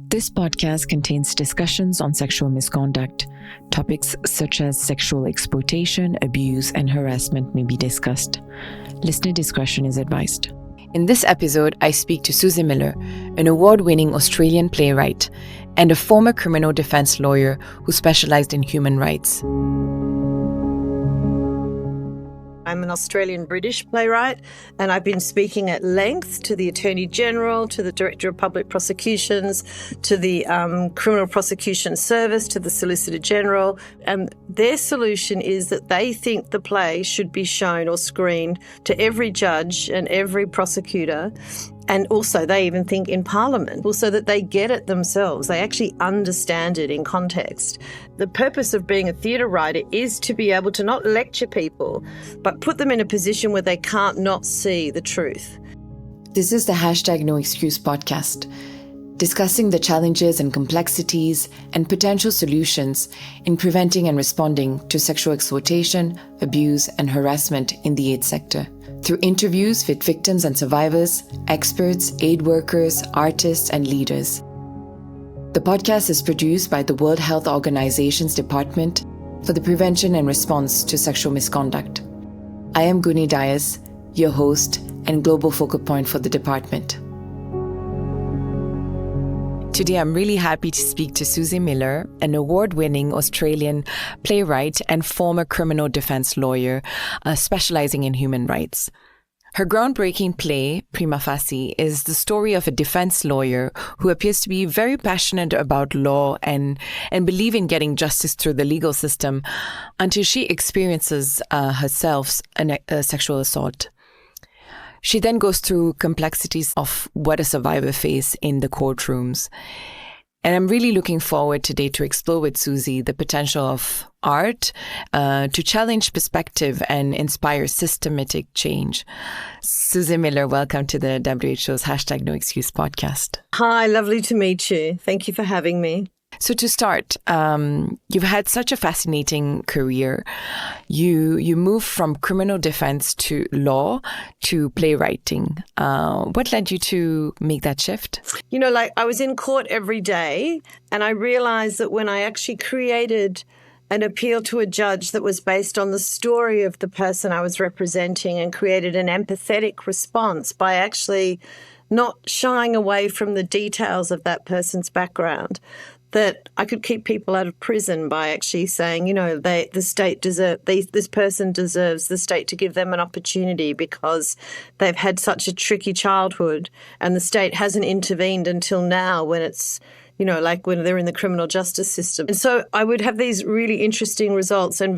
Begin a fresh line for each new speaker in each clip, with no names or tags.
This podcast contains discussions on sexual misconduct. Topics such as sexual exploitation, abuse, and harassment may be discussed. Listener discretion is advised. In this episode, I speak to Suzie Miller, an award-winning Australian playwright and a former criminal defense lawyer who specialized in human rights.
I'm an Australian-British playwright, and I've been speaking at length to the Attorney General, to the Director of Public Prosecutions, to the Criminal Prosecution Service, to the Solicitor General. And their solution is that they think the play should be shown or screened to every judge and every prosecutor. And also they even think in Parliament, so that they get it themselves. They actually understand it in context. The purpose of being a theatre writer is to be able to not lecture people, but put them in a position where they can't not see the truth.
This is the #NoExcuse podcast, discussing the challenges and complexities and potential solutions in preventing and responding to sexual exploitation, abuse, and harassment in the aid sector. Through interviews with victims and survivors, experts, aid workers, artists, and leaders. The podcast is produced by the World Health Organization's Department for the Prevention and Response to Sexual Misconduct. I am Guni Dias, your host and global focal point for the department. Today, I'm really happy to speak to Suzie Miller, an award-winning Australian playwright and former criminal defense lawyer specializing in human rights. Her groundbreaking play, Prima Facie, is the story of a defense lawyer who appears to be very passionate about law and believe in getting justice through the legal system until she experiences herself a sexual assault. She then goes through complexities of what a survivor faces in the courtrooms. And I'm really looking forward today to explore with Suzie the potential of art to challenge perspective and inspire systematic change. Suzie Miller, welcome to the WHO's #NoExcuse podcast.
Hi, lovely to meet you. Thank you for having me.
So to start, you've had such a fascinating career. You moved from criminal defense to law to playwriting. What led you to make that shift?
You know, I was in court every day, and I realized that when I actually created an appeal to a judge that was based on the story of the person I was representing and created an empathetic response by actually not shying away from the details of that person's background, that I could keep people out of prison by actually saying, you know, this person deserves the state to give them an opportunity because they've had such a tricky childhood and the state hasn't intervened until now when it's, you know, like when they're in the criminal justice system. And so I would have these really interesting results and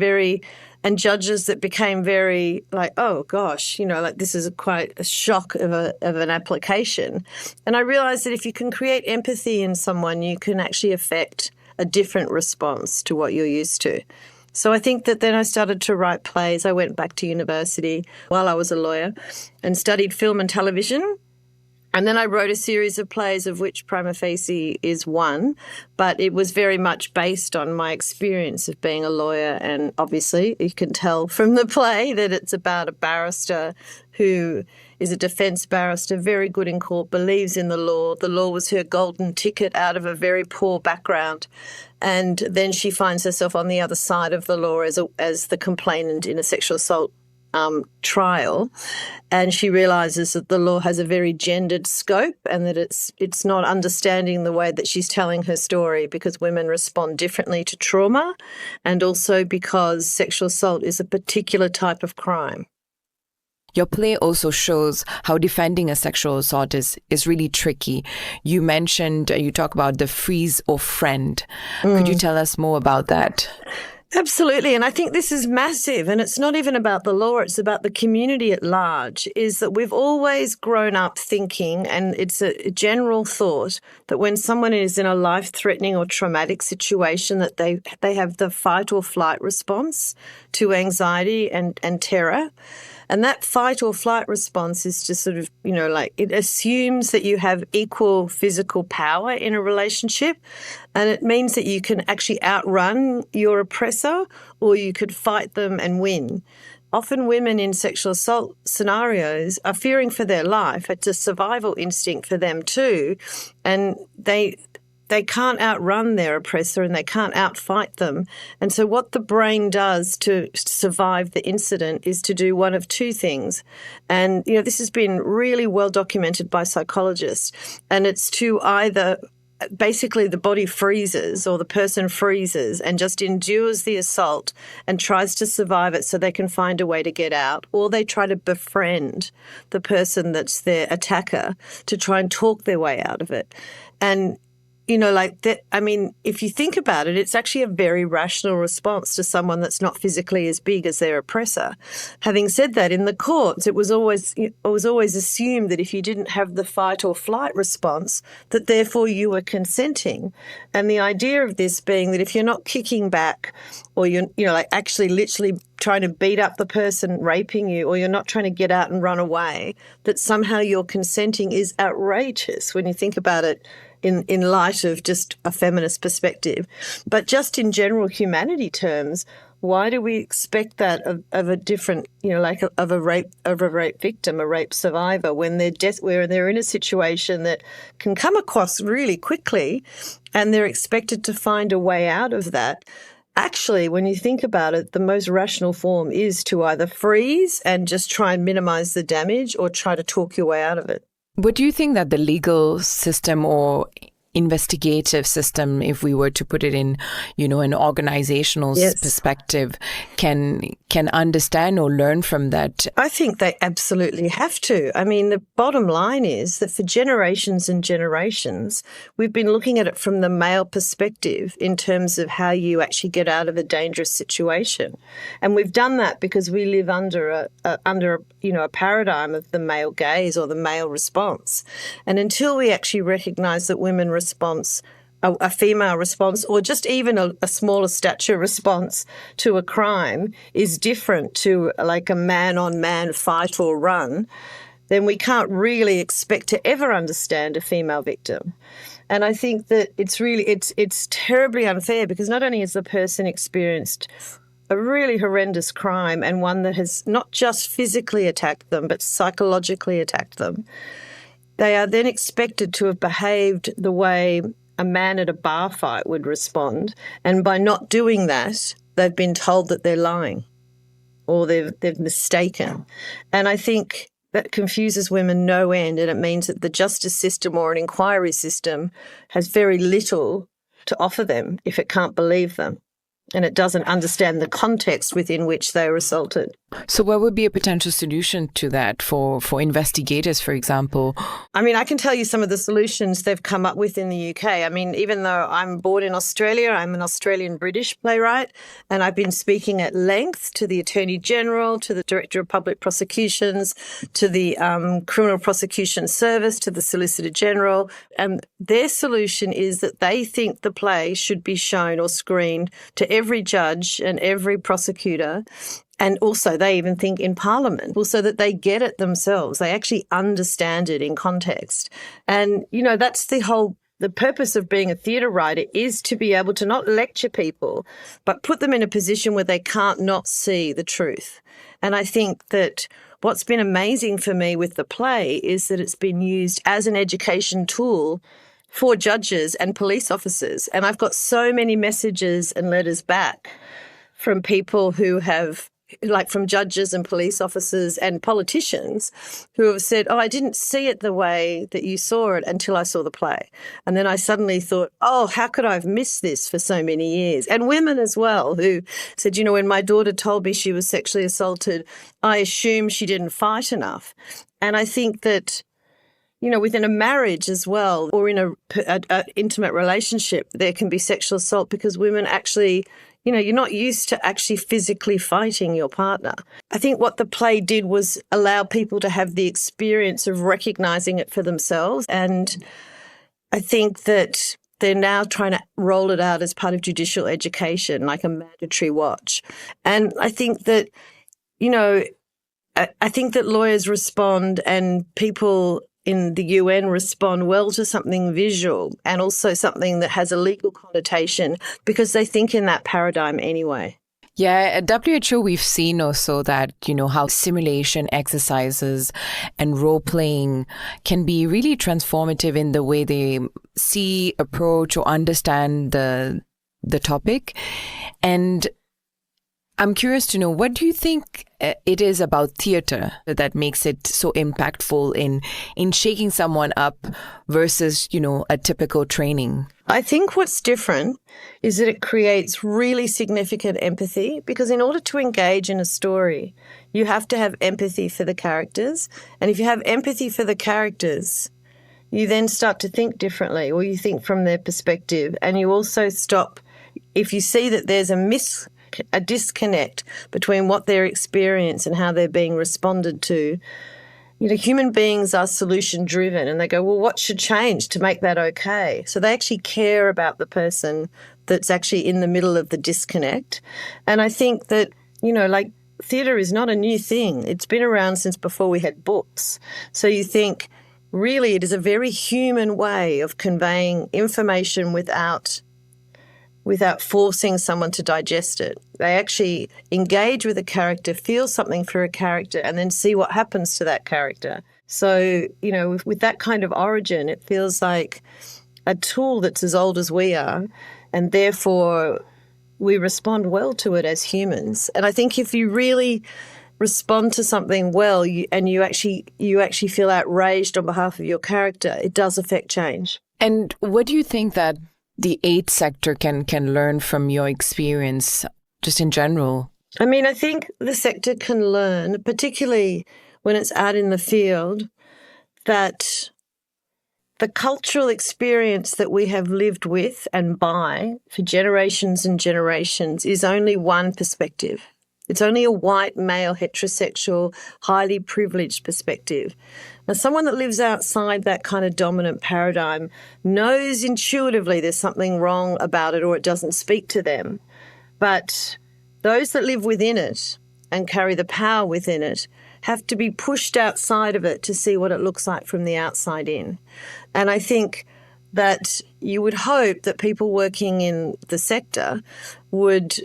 judges that became very like, oh gosh, you know, like this is quite a shock of an application. And I realized that if you can create empathy in someone, you can actually affect a different response to what you're used to. So I think that then I started to write plays. I went back to university while I was a lawyer and studied film and television. And then I wrote a series of plays, of which Prima Facie is one, but it was very much based on my experience of being a lawyer. And obviously you can tell from the play that it's about a barrister who is a defence barrister, very good in court, believes in the law. The law was her golden ticket out of a very poor background. And then she finds herself on the other side of the law as the complainant in a sexual assault trial, and she realizes that the law has a very gendered scope and that it's not understanding the way that she's telling her story because women respond differently to trauma and also because sexual assault is a particular type of crime.
Your play also shows how defending a sexual assault is really tricky. You talk about the freeze or friend. Could you tell us more about that?
Absolutely. And I think this is massive. And it's not even about the law, it's about the community at large, is that we've always grown up thinking, and it's a general thought, that when someone is in a life-threatening or traumatic situation, that they have the fight or flight response to anxiety and terror. And that fight or flight response is just sort of, you know, like it assumes that you have equal physical power in a relationship. And it means that you can actually outrun your oppressor or you could fight them and win. Often women in sexual assault scenarios are fearing for their life. It's a survival instinct for them too. And they can't outrun their oppressor and they can't outfight them. And so what the brain does to survive the incident is to do one of two things. And, this has been really well documented by psychologists. And it's to either basically the body freezes or the person freezes and just endures the assault and tries to survive it so they can find a way to get out, or they try to befriend the person that's their attacker to try and talk their way out of it. And like that, if you think about it, it's actually a very rational response to someone that's not physically as big as their oppressor. Having said that, in the courts, it was always assumed that if you didn't have the fight or flight response, that therefore you were consenting. And the idea of this being that if you're not kicking back, or you're actually literally trying to beat up the person raping you, or you're not trying to get out and run away, that somehow you're consenting is outrageous when you think about it in light of just a feminist perspective. But just in general humanity terms, why do we expect that of a different, of a rape victim, a rape survivor, when they're in a situation that can come across really quickly and they're expected to find a way out of that? Actually, when you think about it, the most rational form is to either freeze and just try and minimize the damage, or try to talk your way out of it.
But do you think that the legal system or investigative system, if we were to put it in, an organizational perspective, can understand or learn from that?
I think they absolutely have to. The bottom line is that for generations and generations, we've been looking at it from the male perspective in terms of how you actually get out of a dangerous situation. And we've done that because we live under a paradigm of the male gaze or the male response. And until we actually recognize that women response, a female response, or just even a smaller stature response to a crime is different to like a man-on-man fight or run, then we can't really expect to ever understand a female victim. And I think that it's terribly unfair, because not only has the person experienced a really horrendous crime, and one that has not just physically attacked them but psychologically attacked them, they are then expected to have behaved the way a man at a bar fight would respond. And by not doing that, they've been told that they're lying or they've mistaken. And I think that confuses women no end, and it means that the justice system or an inquiry system has very little to offer them if it can't believe them, and it doesn't understand the context within which they were assaulted.
So what would be a potential solution to that for investigators, for example?
I can tell you some of the solutions they've come up with in the UK. Even though I'm born in Australia, I'm an Australian-British playwright, and I've been speaking at length to the Attorney General, to the Director of Public Prosecutions, to the Criminal Prosecution Service, to the Solicitor General, and their solution is that they think the play should be shown or screened to every judge and every prosecutor. And also they even think in Parliament, so that they get it themselves. They actually understand it in context. And, that's the purpose of being a theatre writer, is to be able to not lecture people, but put them in a position where they can't not see the truth. And I think that what's been amazing for me with the play is that it's been used as an education tool for judges and police officers. And I've got so many messages and letters back from people who have, from judges and police officers and politicians who have said, I didn't see it the way that you saw it until I saw the play. And then I suddenly thought, how could I have missed this for so many years? And women as well, who said, when my daughter told me she was sexually assaulted, I assumed she didn't fight enough. And I think that, within a marriage as well, or in a intimate relationship, there can be sexual assault because women actually, you're not used to actually physically fighting your partner. I think what the play did was allow people to have the experience of recognizing it for themselves. And I think that they're now trying to roll it out as part of judicial education, like a mandatory watch. And I think that, I think that lawyers respond and people in the UN respond well to something visual and also something that has a legal connotation because they think in that paradigm anyway.
Yeah, at WHO, we've seen also that, how simulation exercises and role playing can be really transformative in the way they see, approach, or understand the topic. And I'm curious to know, what do you think it is about theater that makes it so impactful in shaking someone up versus, a typical training?
I think what's different is that it creates really significant empathy, because in order to engage in a story, you have to have empathy for the characters. And if you have empathy for the characters, you then start to think differently, or you think from their perspective. And you also stop, if you see that there's a disconnect between what they're experiencing and how they're being responded to. Human beings are solution driven, and they go, well, what should change to make that okay? So they actually care about the person that's actually in the middle of the disconnect. And I think that, theatre is not a new thing. It's been around since before we had books. So you think, really, it is a very human way of conveying information without forcing someone to digest it. They actually engage with a character, feel something for a character, and then see what happens to that character. So, with that kind of origin, it feels like a tool that's as old as we are, and therefore we respond well to it as humans. And I think if you really respond to something well, you actually feel outraged on behalf of your character, it does affect change.
And what do you think that the aid sector can learn from your experience, just in general?
I mean, I think the sector can learn, particularly when it's out in the field, that the cultural experience that we have lived with and by for generations and generations is only one perspective. It's only a white, male, heterosexual, highly privileged perspective. Now, someone that lives outside that kind of dominant paradigm knows intuitively there's something wrong about it, or it doesn't speak to them. But those that live within it and carry the power within it have to be pushed outside of it to see what it looks like from the outside in. And I think that you would hope that people working in the sector would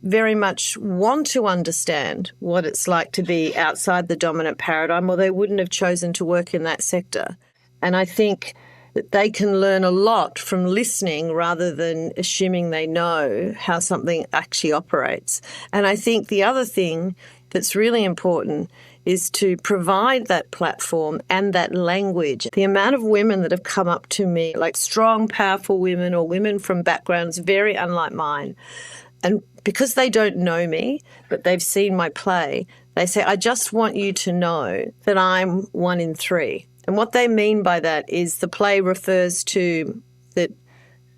very much want to understand what it's like to be outside the dominant paradigm, or they wouldn't have chosen to work in that sector. And I think that they can learn a lot from listening rather than assuming they know how something actually operates. And I think the other thing that's really important is to provide that platform and that language. The amount of women that have come up to me, like strong, powerful women or women from backgrounds very unlike mine, and because they don't know me, but they've seen my play, they say, I just want you to know that I'm 1 in 3. And what they mean by that is the play refers to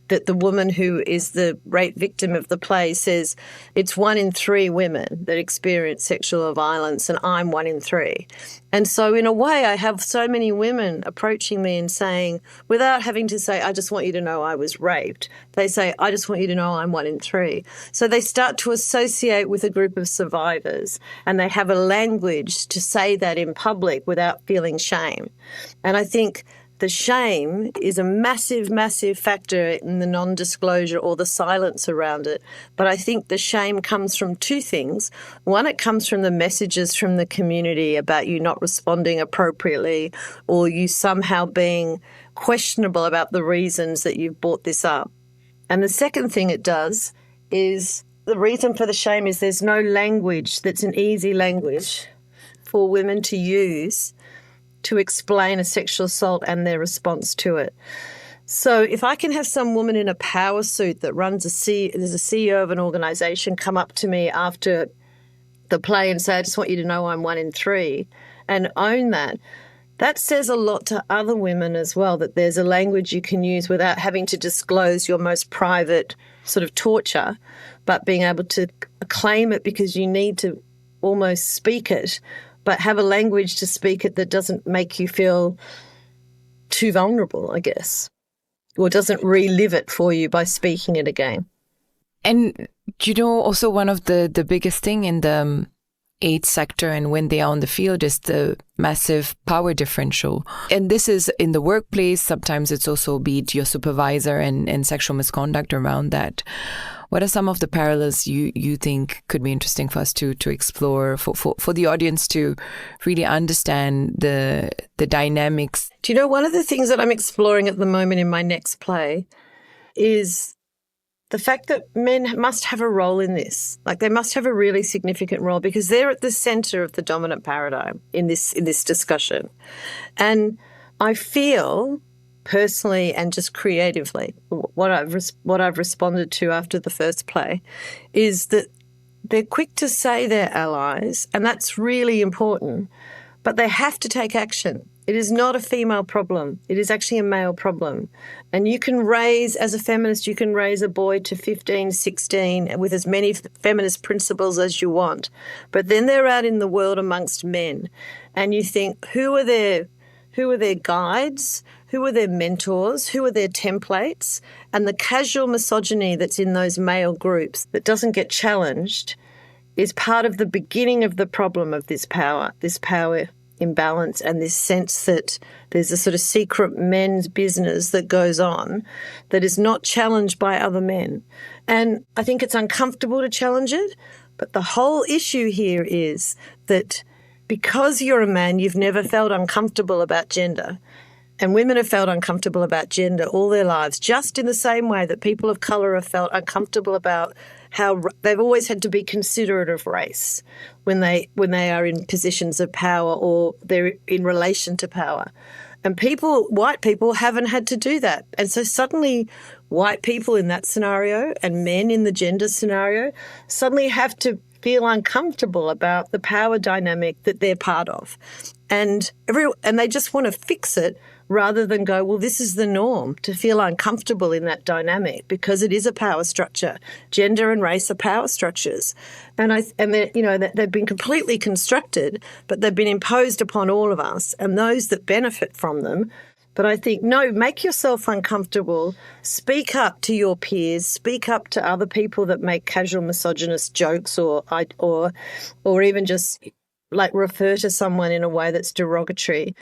that the woman who is the rape victim of the play says it's 1 in 3 women that experience sexual violence, and I'm 1 in 3. And so in a way, I have so many women approaching me and saying, without having to say, I just want you to know I was raped, they say, I just want you to know I'm 1 in 3. So they start to associate with a group of survivors, and they have a language to say that in public without feeling shame. And I think the shame is a massive, massive factor in the non-disclosure or the silence around it. But I think the shame comes from 2 things. One, it comes from the messages from the community about you not responding appropriately, or you somehow being questionable about the reasons that you've brought this up. And the second thing it does is the reason for the shame is there's no language that's an easy language for women to use to explain a sexual assault and their response to it. So if I can have some woman in a power suit that runs there's a CEO of an organisation come up to me after the play and say, I just want you to know I'm 1 in 3, and own that, that says a lot to other women as well, that there's a language you can use without having to disclose your most private sort of torture, but being able to claim it because you need to almost speak it, but have a language to speak it that doesn't make you feel too vulnerable, I guess, or doesn't relive it for you by speaking it again.
And, also one of the biggest thing in the aid sector and when they are on the field is the massive power differential. And this is in the workplace. Sometimes it's also be it your supervisor and sexual misconduct around that. What are some of the parallels you think could be interesting for us to explore, for the audience to really understand the dynamics?
Do you know, one of the things that I'm exploring at the moment in my next play is the fact that men must have a role in this. Like, they must have a really significant role because they're at the center of the dominant paradigm in this discussion. And I feel personally and just creatively, what I've responded to after the first play is that they're quick to say they're allies, and that's really important, but they have to take action. It is not a female problem. It is actually a male problem. And you can raise, as a feminist, you can raise a boy to 15, 16 with as many feminist principles as you want. But then they're out in the world amongst men, and you think, who are their guides? Who are their mentors? Who are their templates? And the casual misogyny that's in those male groups that doesn't get challenged is part of the beginning of the problem of this power imbalance, and this sense that there's a sort of secret men's business that goes on that is not challenged by other men. And I think it's uncomfortable to challenge it, but the whole issue here is that because you're a man, you've never felt uncomfortable about gender. And women have felt uncomfortable about gender all their lives, just in the same way that people of colour have felt uncomfortable about how they've always had to be considerate of race when they are in positions of power or they're in relation to power. And white people haven't had to do that. And so suddenly white people in that scenario and men in the gender scenario suddenly have to feel uncomfortable about the power dynamic that they're part of. And they just want to fix it rather than go, well, this is the norm, to feel uncomfortable in that dynamic because it is a power structure. Gender and race are power structures. And they've been completely constructed, but they've been imposed upon all of us and those that benefit from them. But I think, no, make yourself uncomfortable, speak up to your peers, speak up to other people that make casual misogynist jokes or even just like refer to someone in a way that's derogatory,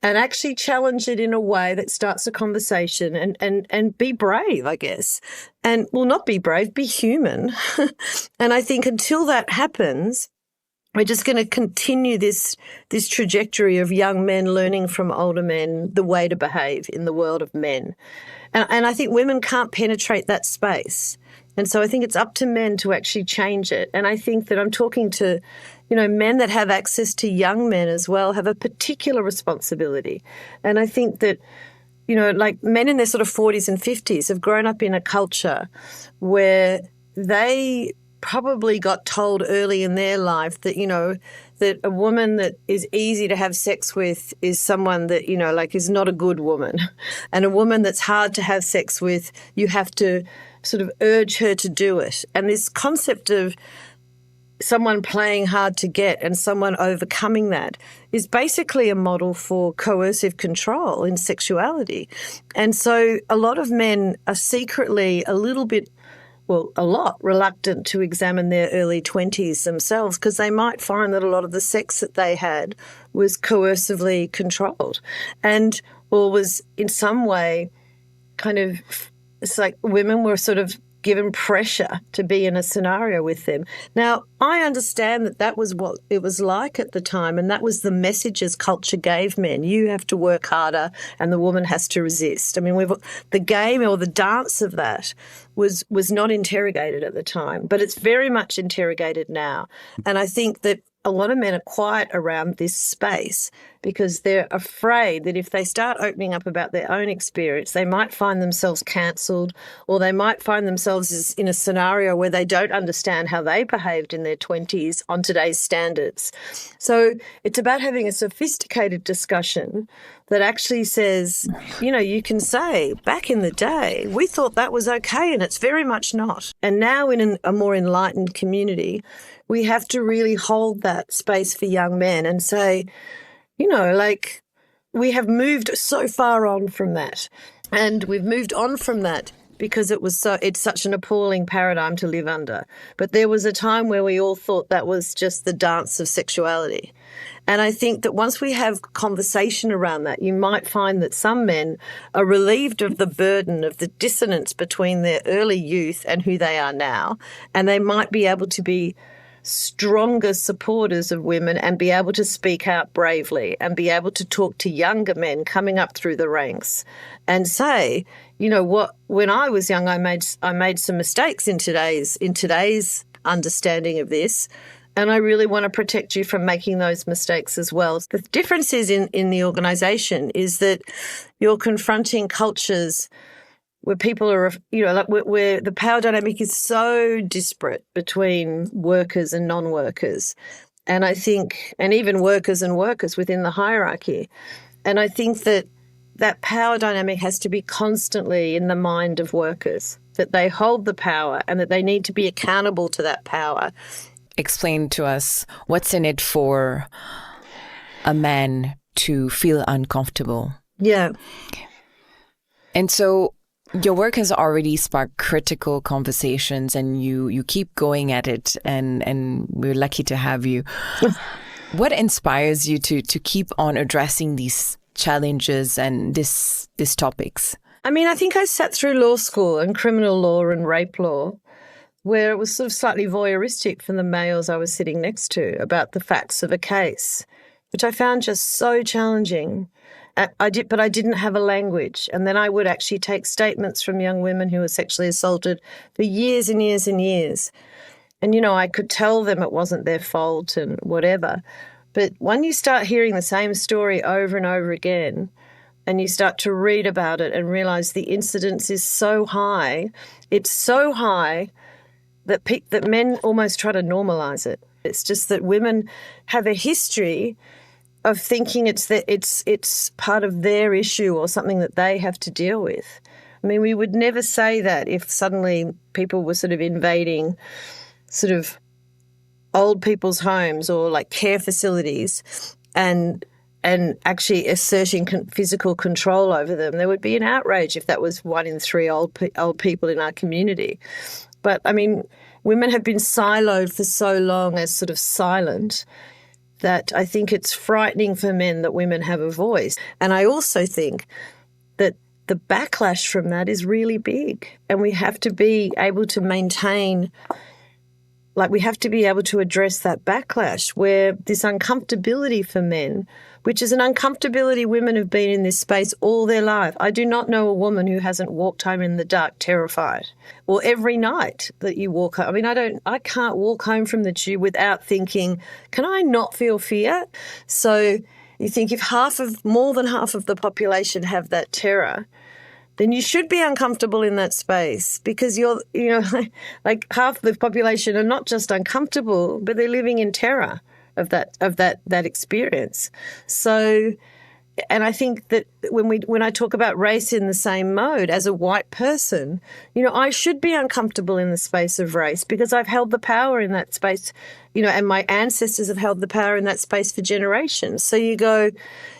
and actually challenge it in a way that starts a conversation and be brave, I guess. And, well, not be brave, be human. And I think until that happens, we're just going to continue this trajectory of young men learning from older men the way to behave in the world of men. And I think women can't penetrate that space. And so I think it's up to men to actually change it. And I think that I'm talking to, men that have access to young men as well have a particular responsibility. And I think that, like men in their sort of 40s and 50s have grown up in a culture where they probably got told early in their life that, that a woman that is easy to have sex with is someone that, is not a good woman. And a woman that's hard to have sex with, you have to sort of urge her to do it. And this concept of someone playing hard to get and someone overcoming that is basically a model for coercive control in sexuality. And so a lot of men are secretly a lot reluctant to examine their early 20s themselves because they might find that a lot of the sex that they had was coercively controlled and or was in some way kind of, it's like women were sort of given pressure to be in a scenario with them. Now, I understand that was what it was like at the time, and that was the messages culture gave men. You have to work harder and the woman has to resist. I mean, the game or the dance of that was not interrogated at the time, but it's very much interrogated now. And I think that a lot of men are quiet around this space because they're afraid that if they start opening up about their own experience, they might find themselves cancelled, or they might find themselves in a scenario where they don't understand how they behaved in their 20s on today's standards. So it's about having a sophisticated discussion that actually says, you can say, back in the day, we thought that was okay, and it's very much not. And now in a more enlightened community, we have to really hold that space for young men and say, we have moved so far on from that. And we've moved on from that because it's such an appalling paradigm to live under. But there was a time where we all thought that was just the dance of sexuality. And I think that once we have conversation around that, you might find that some men are relieved of the burden of the dissonance between their early youth and who they are now. And they might be able to be stronger supporters of women and be able to speak out bravely and be able to talk to younger men coming up through the ranks and say, you know what, when I was young, I made some mistakes in today's understanding of this. And I really want to protect you from making those mistakes as well. The difference is in the organisation is that you're confronting cultures where people are, like where the power dynamic is so disparate between workers and non-workers. And I think, and even workers and workers within the hierarchy. And I think that power dynamic has to be constantly in the mind of workers, that they hold the power and that they need to be accountable to that power.
Explain to us what's in it for a man to feel uncomfortable.
Yeah.
And so your work has already sparked critical conversations and you keep going at it and we're lucky to have you. What inspires you to keep on addressing these challenges and these topics?
I mean, I think I sat through law school and criminal law and rape law, where it was sort of slightly voyeuristic from the males I was sitting next to about the facts of a case, which I found just so challenging. But I didn't have a language. And then I would actually take statements from young women who were sexually assaulted for years and years and years. And, I could tell them it wasn't their fault and whatever. But when you start hearing the same story over and over again, and you start to read about it and realise the incidence is so high, it's so high that men almost try to normalise it. It's just that women have a history of thinking it's part of their issue or something that they have to deal with. I mean, we would never say that if suddenly people were sort of invading sort of old people's homes or like care facilities and actually asserting physical control over them. There would be an outrage if that was 1 in 3 old people in our community. But, I mean, women have been siloed for so long as sort of silent that I think it's frightening for men that women have a voice. And I also think that the backlash from that is really big, and we have to be able to maintain, we have to be able to address that backlash where this uncomfortability for men, which is an uncomfortability women have been in this space all their life. I do not know a woman who hasn't walked home in the dark terrified, or every night that you walk home. I mean, I can't walk home from the tube without thinking, can I not feel fear? So you think if more than half of the population have that terror, then you should be uncomfortable in that space, because like half the population are not just uncomfortable, but they're living in terror of that experience. So, and I think that when I talk about race in the same mode as a white person, I should be uncomfortable in the space of race because I've held the power in that space, and my ancestors have held the power in that space for generations. So you go,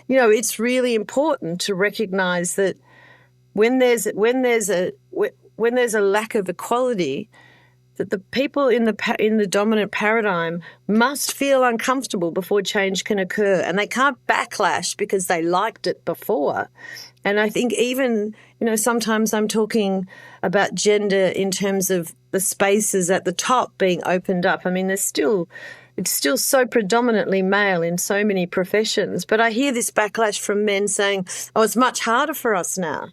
it's really important to recognize that when there's a lack of equality, that the people in the dominant paradigm must feel uncomfortable before change can occur, and they can't backlash because they liked it before. And I think even, sometimes I'm talking about gender in terms of the spaces at the top being opened up. I mean, it's still so predominantly male in so many professions, but I hear this backlash from men saying, oh, it's much harder for us now.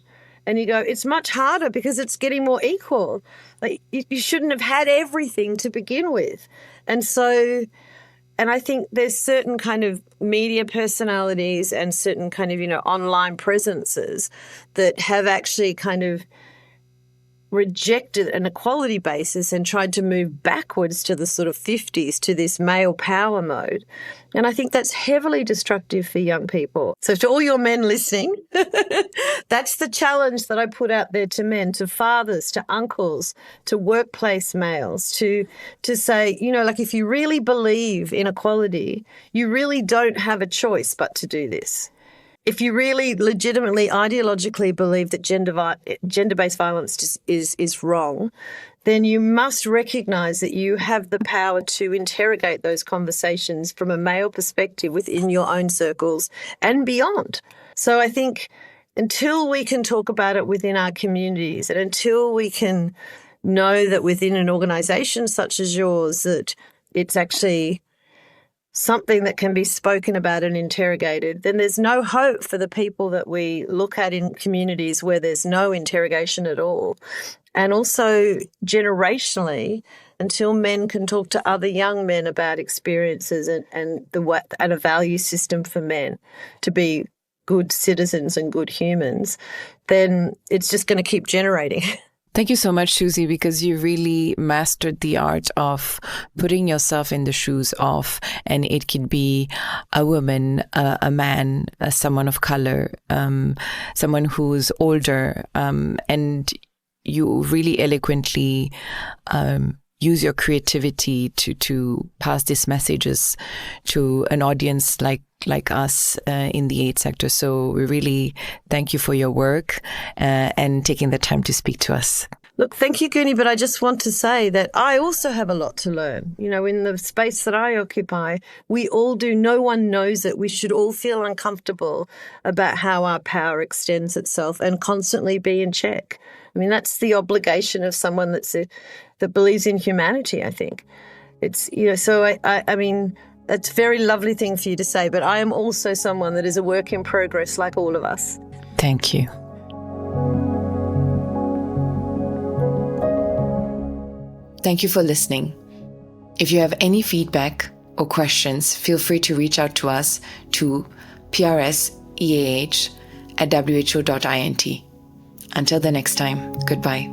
And you go, it's much harder because it's getting more equal. Like, you shouldn't have had everything to begin with. And I think there's certain kind of media personalities and certain kind of, online presences that have actually kind of rejected an equality basis and tried to move backwards to the sort of 50s to this male power mode. And I think that's heavily destructive for young people. So to all your men listening, that's the challenge that I put out there to men, to fathers, to uncles, to workplace males, to say, if you really believe in equality, you really don't have a choice but to do this. if you really legitimately ideologically believe that gender-based violence is wrong, then you must recognize that you have the power to interrogate those conversations from a male perspective within your own circles and beyond. So I think until we can talk about it within our communities, and until we can know that within an organization such as yours that it's actually something that can be spoken about and interrogated, then there's no hope for the people that we look at in communities where there's no interrogation at all. And also generationally, until men can talk to other young men about experiences and a value system for men to be good citizens and good humans, then it's just going to keep generating.
Thank you so much, Suzie, because you really mastered the art of putting yourself in the shoes of, and it could be a woman, a man, someone of color, someone who's older, and you really eloquently use your creativity to pass these messages to an audience like us in the aid sector. So we really thank you for your work and taking the time to speak to us.
Look, thank you, Guni, but I just want to say that I also have a lot to learn. You know, in the space that I occupy, we all do. No one knows it. We should all feel uncomfortable about how our power extends itself and constantly be in check. I mean, that's the obligation of someone that believes in humanity, I think. It's, you know, so I mean, that's a very lovely thing for you to say, but I am also someone that is a work in progress like all of us.
Thank you. Thank you for listening. If you have any feedback or questions, feel free to reach out to us to prseah@who.int. Until the next time, goodbye.